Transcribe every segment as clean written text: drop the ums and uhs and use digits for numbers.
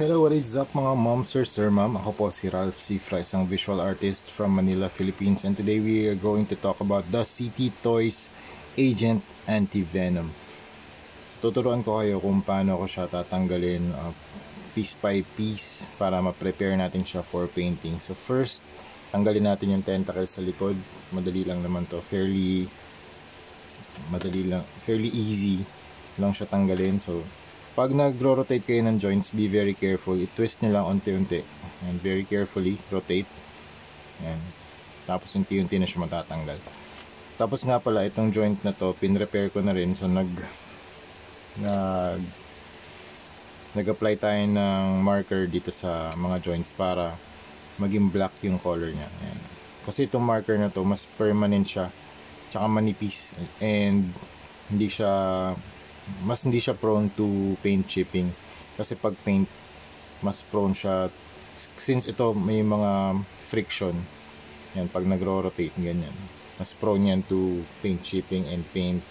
Hello, what is up mga mom, sir, ma'am? Ako po si Ralph Cifra, isang visual artist from Manila, Philippines. And today we are going to talk about the CT Toys Agent Anti-Venom. So tuturuan ko kayo kung paano ko siya tatanggalin piece by piece para ma-prepare natin siya for painting. So first, tanggalin natin yung tentacle sa likod. So, madali lang naman to. Fairly easy lang siya tanggalin. So pag nagro-rotate kayo ng joints, be very careful. I-twist nyo lang unti-unti. And very carefully, rotate. Yan. Tapos unti-unti na siya matatanggal. Tapos nga pala, itong joint na to, pin-repair ko na rin. So nag-apply tayo ng marker dito sa mga joints para maging black yung color niya. Yan. Kasi itong marker na to, mas permanent siya. Tsaka manipis. And hindi siya prone to paint chipping, kasi pag paint mas prone siya, since ito may mga friction yan pag nagro-rotate ganyan, mas prone yan to paint chipping and paint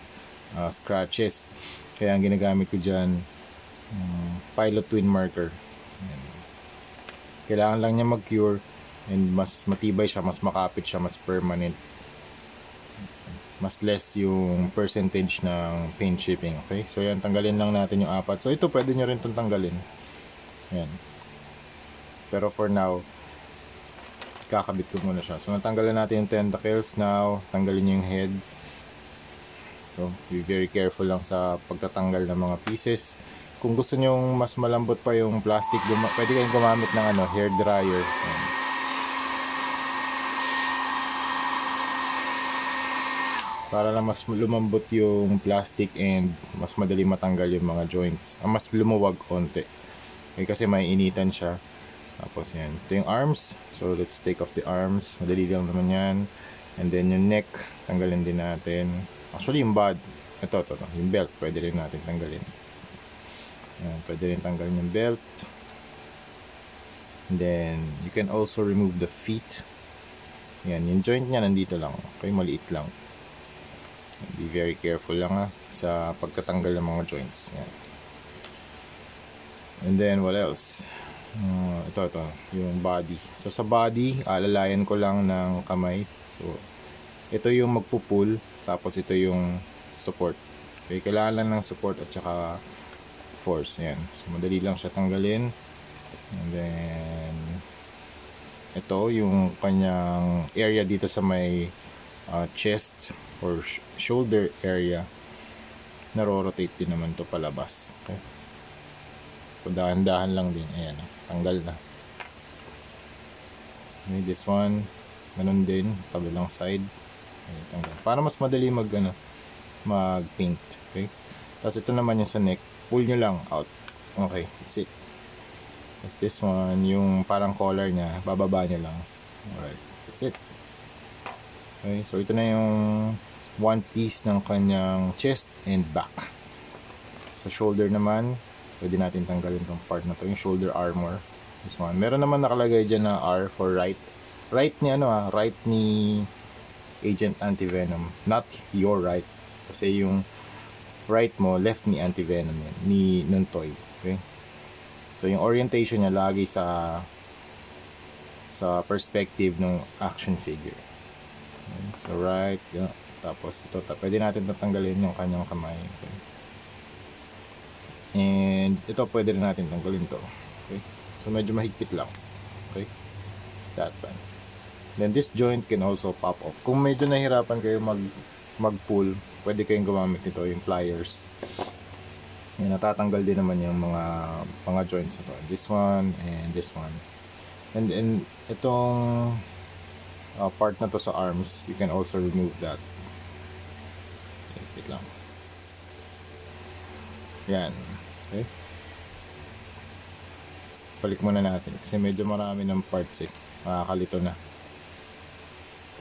scratches. Kaya ang ginagamit ko dyan Pilot Twin marker. Yan. Kailangan lang niya mag-cure and mas matibay siya, mas makapit siya, mas permanent, mas less yung percentage ng paint chipping. Okay, so yan, tanggalin lang natin yung apat. So ito pwede nyo rin itong tanggalin, yan, pero for now kakabit ko muna siya. So natanggalan natin yung tentacles. Now tanggalin nyo yung head. So be very careful lang sa pagtatanggal ng mga pieces. Kung gusto nyo mas malambot pa yung plastic, pwede kayong gumamit ng hair dryer. Yan. Para lang mas lumambot yung plastic and mas madali matanggal yung mga joints. Mas lumuwag konti. Okay, kasi may initan siya. Tapos yan. Ito yung arms. So let's take off the arms. Madali lang naman yan. And then yung neck, tanggalin din natin. Actually yung body, ito. Yung belt, pwede rin natin tanggalin. Yan, pwede rin tanggalin yung belt. And then you can also remove the feet. Yan, yung joint niya nandito lang. Okay, maliit lang. Be very careful lang sa pagkatanggal ng mga joints. Yan. And then what else? Ito yung body. So sa body, alalayan ko lang ng kamay. So ito yung magpupull, tapos ito yung support. Okay, kailangan lang ng support at saka force. Yan. So madali lang siya tanggalin. And then ito yung kanyang area dito sa may chest or shoulder area. Naro-rotate din naman to palabas. Okay, so dahan-dahan lang din. Ayan, tanggal na. Okay, this one ganun din, kabilang side. Okay, tanggal. Para mas madali mag-paint. Okay, tapos ito naman yung sa neck, pull nyo lang out. Okay, that's it. Tapos this one, yung parang collar nya, bababa nyo lang. Alright, that's it. Okay, so ito na yung one piece ng kanyang chest and back. Sa shoulder naman, pwede natin tanggalin tong part na to, yung shoulder armor. This one, meron naman nakalagay dyan na R for right. Right ni right ni Agent Anti-Venom, not your right. Kasi yung right mo, left ni Anti-Venom yan, ni Nuntoy. Okay, so yung orientation niya lagi sa perspective ng action figure. Okay, so right, yeah. Tapos ito, pwede natin tatanggalin yung kanyang kamay. Okay. And ito pwede rin natin tanggalin to. Okay, so medyo mahigpit lang. Okay, that one. Then this joint can also pop off. Kung medyo nahirapan kayo mag-pull, pwede kayong gumamit nito, yung pliers. Yan, natatanggal din naman yung mga joints ito. This one and this one. And itong part na to sa arms, you can also remove that. Wait lang. Yan. Okay, balik muna natin kasi medyo marami ng parts makakalito na.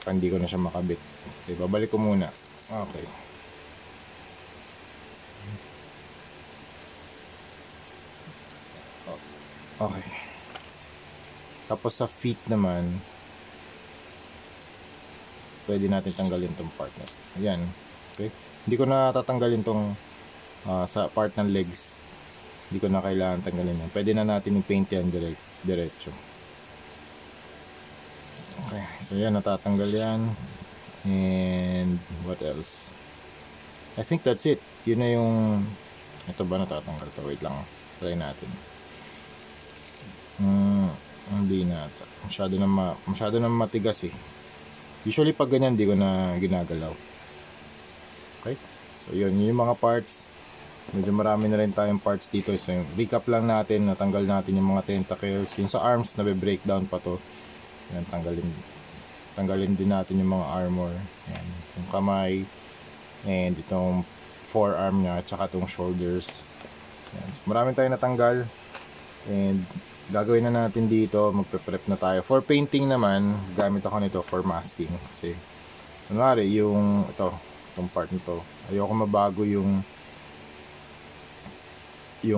Hindi ko na siya makabit. Okay, babalik ko muna. Okay, okay. Tapos sa feet naman, pwede natin tanggalin tong part na. Ayan. Okay, hindi ko na tatanggalin tong sa part ng legs. Hindi ko na kailangan tanggalin yan. Pwede na natin i-paint yan diretso. Okay, so yan, natatanggal yan. And what else? I think that's it. Yun na yung... Ito ba natatanggal to? Wait lang. Try natin. Hindi na. Masyado na matigas eh. Usually pag ganyan, di ko na ginagalaw. Okay? So yun, yung mga parts. Medyo marami na rin tayong parts dito. So yung recap lang natin, natanggal natin yung mga tentacles. Yung sa arms, na-breakdown pa to. Yan, tanggalin din natin yung mga armor. Yan, yung kamay. And itong forearm niya, tsaka itong shoulders. Yan. So, marami tayong natanggal. And gagawin na natin dito, magpe-prep na tayo. For painting naman, gamit ako nito for masking. Kasi, kunwari, itong part nito, ayoko mabago yung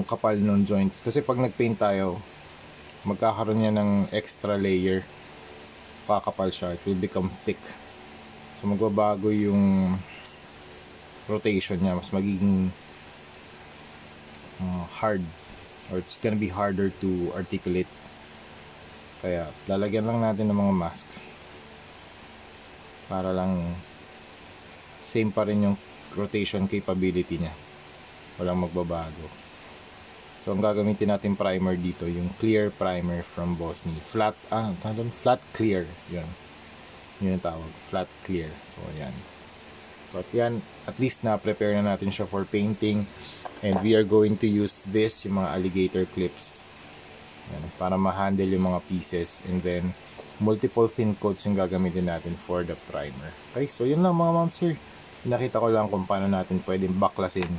kapal ng joints. Kasi pag nagpaint tayo, magkakaroon niya ng extra layer. So, kakapal siya. It will become thick. So, magbabago yung rotation niya. Mas magiging hard. Or it's gonna be harder to articulate. Kaya, lalagyan lang natin ng mga mask. Para lang same pa rin yung rotation capability niya. Walang magbabago. So, ang gagamitin natin primer dito, yung clear primer from Bosny. Flat clear. Yun yung tawag. Flat clear. So, ayan. So, at least na-prepare na natin siya for painting. And we are going to use this, yung mga alligator clips. Ayan, para ma-handle yung mga pieces. And then, multiple thin coats yung gagamitin natin for the primer. Okay, so yun lang mga moms sir. Nakita ko lang kung paano natin pwedeng baklasin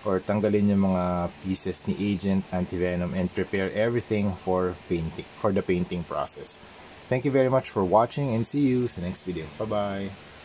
or tanggalin yung mga pieces ni Agent Anti-Venom and prepare everything for the painting process. Thank you very much for watching and see you sa next video. Bye-bye!